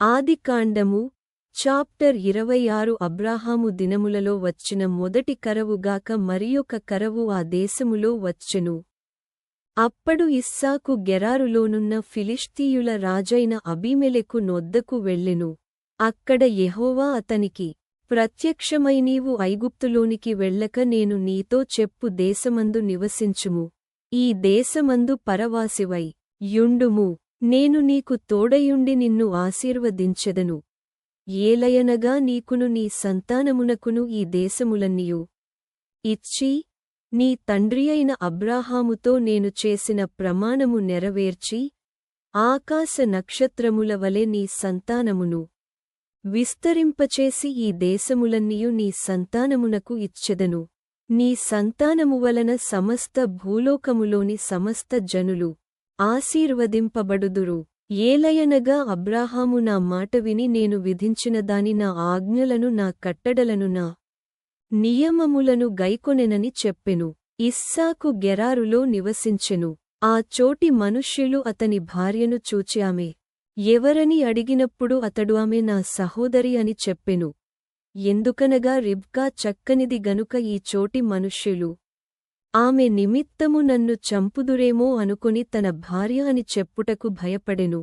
ఆదికాండము చాప్టర్ 26 అబ్రాహాము దినములలో వచ్చిన మొదటి కరవుగాక మరియొక కరవు ఆ దేశములో వచ్చెను. అప్పుడు ఇస్సాకు గెరారులోనున్న ఫిలిష్తీయుల రాజైన అబీమెలెకు నొద్దకు వెళ్ళెను. అక్కడ యెహోవా అతనికి ప్రత్యక్షమై నీవు ఐగుప్తులోనికి వెళ్ళక నేను నీతో చెప్పు దేశమందు నివసించుము. ఈ దేశమందు పరవాసివై యుండుము. నేను నీకు తోడయుండి నిన్ను ఆశీర్వదించెదను. ఏలయనగా నీకును నీ సంతానమునకును ఈ దేశములన్నియు ఇచ్చి నీ తండ్రియైన అబ్రాహాముతో నేను చేసిన ప్రమాణము నెరవేర్చి ఆకాశ నక్షత్రముల వలె నీ సంతానమును విస్తరింపచేసి ఈ దేశములన్నియు నీ సంతానమునకు ఇచ్చెదను. నీ సంతానము వలన సమస్త భూలోకములోని సమస్త జనులు ఆశీర్వదింపబడుదురు. ఏలయనగా అబ్రాహాము నా మాట విని నేను విధించిన దాని నా ఆజ్ఞలను నా కట్టడలను నా నియమములను గైకొనెనని చెప్పెను. ఇస్సాకు గెరారులో నివసించెను. ఆ చోటి మనుష్యులు అతని భార్యను చూచి ఆమె ఎవరని అడిగినప్పుడు అతడు ఆమె నా సహోదరి అని చెప్పెను. ఎందుకనగా రిబ్కా చక్కనిది గనుక ఈ చోటి మనుష్యులు ఆమె నిమిత్తము నన్ను చంపుదురేమో అనుకొని తన భార్య అని చెప్పుటకు భయపడెను.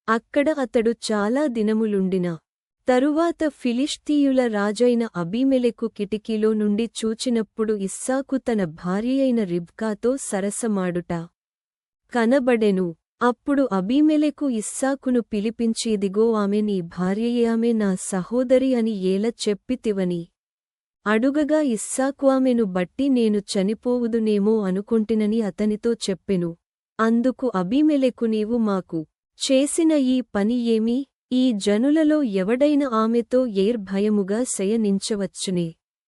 అక్కడ అతడు చాలా దినములుండిన తరువాత ఫిలిష్తీయుల రాజైన అబీమెలెకు కిటికీలో నుండి చూచినప్పుడు ఇస్సాకు తన భార్యయైన రిబ్కాతో సరసమాడుట కనబడెను. అప్పుడు అబీమెలెకు ఇస్సాకును పిలిపించి ఇదిగో ఆమె నీ భార్యయే, ఆమె నా సహోదరి అని ఏల చెప్పితివని అడుగగా ఇస్సాకు ఆమెను బట్టి నేను చనిపోవుదునేమో అనుకొంటినని అతనితో చెప్పెను. అందుకు అబీమెలెకు నీవు మాకు చేసిన ఈ పని ఏమి? ఈ జనులలో ఎవడైనా ఆమెతో భయముగా శయనించవచ్చునే.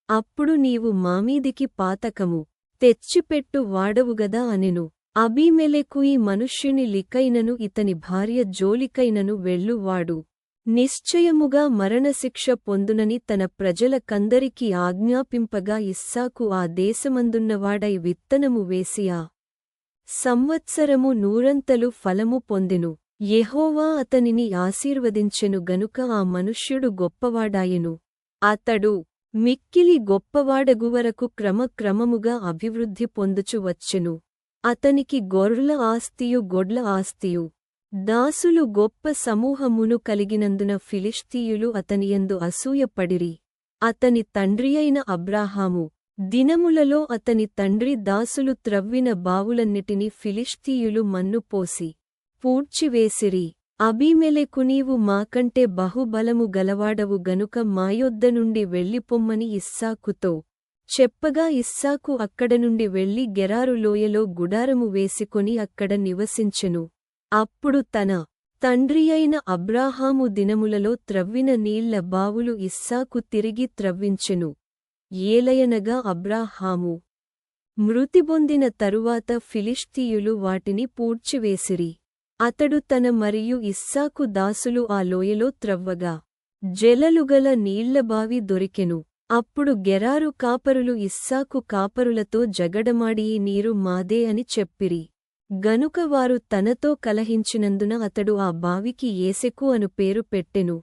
అప్పుడు నీవు మామీదికి పాతకము తెచ్చిపెట్టు వాడవుగదా అనెను. అబీమెలెకు ఈ మనుష్యుని లికైనను ఇతని భార్య జోలికైనను వెళ్ళువాడు నిశ్చయముగా మరణశిక్ష పొందునని తన ప్రజలకందరికీ ఆజ్ఞాపింపగా ఇస్సాకు ఆ దేశమందున్నవాడై విత్తనము వేసి ఆ సంవత్సరము నూరంతలు ఫలము పొందెను. యెహోవా అతనిని ఆశీర్వదించెను గనుక ఆ మనుష్యుడు గొప్పవాడాయెను. అతడు మిక్కిలి గొప్పవాడగువరకు క్రమక్రమముగా అభివృద్ధి పొందుచు వచ్చెను. అతనికి గొర్రెల ఆస్తియు గొడ్ల ఆస్తియు దాసులు గొప్ప సమూహమును కలిగినందున ఫిలిష్తీయులు అతనియందు అసూయపడిరి. అతని తండ్రియైన అబ్రాహాము దినములలో అతని తండ్రి దాసులు త్రవ్విన బావులన్నిటిని ఫిలిష్తీయులు మన్నుపోసి పూడ్చివేసిరి. అబీమెలెకు నీవు మాకంటే బహుబలము గలవాడవు గనుక మాయొద్ద నుండి వెళ్ళిపొమ్మని ఇస్సాకుతో చెప్పగా ఇస్సాకు అక్కడ నుండి వెళ్లి గెరారు లోయలో గుడారము వేసికొని అక్కడ నివసించెను. అప్పుడు తన తండ్రియైన అబ్రాహాము దినములలో త్రవ్విన నీళ్ల బావులు ఇస్సాకు తిరిగి త్రవ్వించెను. ఏలయనగా అబ్రాహాము మృతిబొందిన తరువాత ఫిలిష్తీయులు వాటిని పూడ్చివేసిరి. అతడు తన మరియు ఇస్సాకు దాసులు ఆ లోయలో త్రవ్వగా జలలుగల నీళ్లబావి దొరికెను. అప్పుడు గెరారు కాపరులు ఇస్సాకు కాపరులతో జగడమాడి ఈ నీరు మాదే అని చెప్పిరి. గనుక వారు తనతో కలహించినందున అతడు ఆ బావికి ఏసెకు అను పేరు పెట్టెను.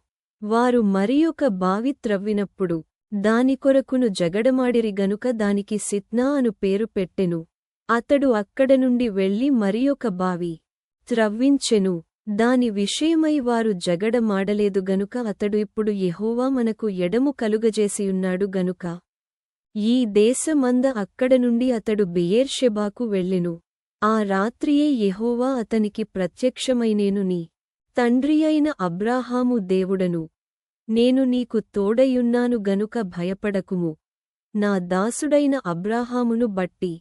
వారు మరియొక బావి త్రవ్వినప్పుడు దాని కొరకును జగడమాడిరి గనుక దానికి సిత్నా అను పేరు పెట్టెను. అతడు అక్కడ నుండి వెళ్లి మరియొక బావి త్రవ్వించెను. దాని విషయమై వారు జగడమాడలేదు గనుక అతడు ఇప్పుడు యెహోవా మనకు ఎడము కలుగజేసియున్నాడు గనుక ఈ దేశమంద అక్కడ నుండి అతడు బెయేర్షెబాకు వెళ్ళెను. ఆ రాత్రియే యెహోవా అతనికి ప్రత్యక్షమై నేను నీ తండ్రియైన అబ్రాహాము దేవుడను. నేను నీకు తోడయున్నాను గనుక భయపడకుము. నా దాసుడైన అబ్రాహామును బట్టి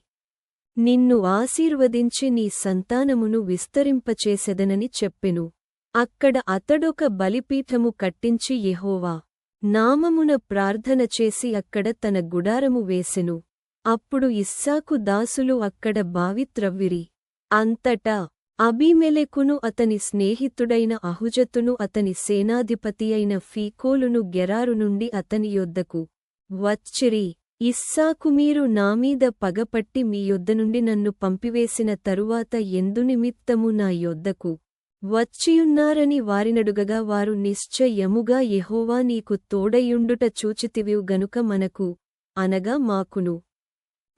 నిన్ను ఆశీర్వదించి నీ సంతానమును విస్తరింపచేసెదనని చెప్పెను. అక్కడ అతడొక బలిపీఠము కట్టించి యెహోవా నామమున ప్రార్థన చేసి అక్కడ తన గుడారము వేసెను. అప్పుడు ఇస్సాకు దాసులు అక్కడ బావి త్రవ్విరి. అంతటా అబీమెలెకును అతని స్నేహితుడైన అహుజతును అతని సేనాధిపతియైన ఫీకోలును గెరారు నుండి అతని యొద్దకు వచ్చిరి. ఇస్సాకు మీరు నామీద పగపట్టి మీ యొద్ద నుండి నన్ను పంపివేసిన తరువాత ఎందునిమిత్తము నా యొద్దకు వచ్చియున్నారని వారినడుగగా వారు నిశ్చయముగా యెహోవా నీకు తోడయుండుట చూచితివివు గనుక మనకు అనగా మాకును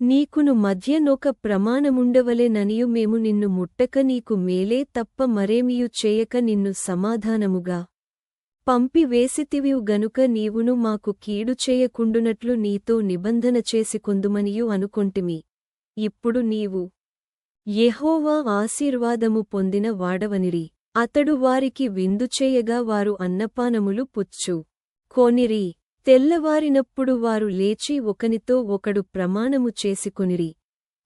నీకును మధ్య నొక ప్రమాణముండవలెననియు మేము నిన్ను ముట్టక నీకు మేలే తప్ప మరేమియు చేయక నిన్ను సమాధానముగా పంపివేసితివివు గనుక నీవును మాకు కీడు చేయకుండునట్లు నీతో నిబంధన చేసికొందుమనియు అనుకొంటిమి ఇప్పుడు నీవు యెహోవా ఆశీర్వాదము పొందిన వాడవనిరి అతడు వారికి విందు చేయగా వారు అన్నపానములు పుచ్చు కొనిరి తెల్లవారినప్పుడు వారు లేచి ఒకనితో ఒకడు ప్రమాణము చేసుకొనిరి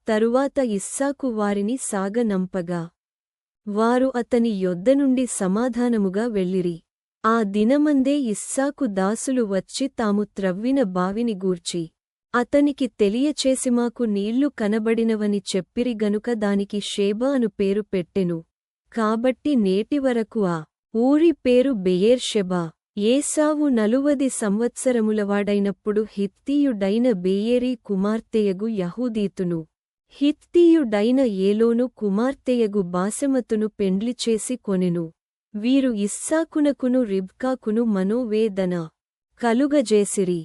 తరువాత ఇస్సాకు వారిని సాగనంపగా వారు అతని యొద్ద నుండి సమాధానముగా వెళ్ళిరి ఆ దినమందే ఇస్సాకు దాసులు వచ్చి తాము త్రవ్విన బావిని గూర్చి అతనికి తెలియచేసి మాకు నీళ్లు కనబడినవని చెప్పిరి గనుక దానికి షేబా అను పేరు పెట్టెను కాబట్టి నేటివరకు ఆ ఊరి పేరు బెయేర్షెబా ఏసావు 40 సంవత్సరములవాడైనప్పుడు హిత్తీయుడైన బెయేరీ కుమార్తెయగు యహూదీతును హిత్తీయుడైన ఏలోను కుమార్తెయగు బాసెమతును పెండ్లిచేసి కొనెను వీరు ఇస్సాకునకును రిబ్కాకును మనోవేదన కలుగజేసిరి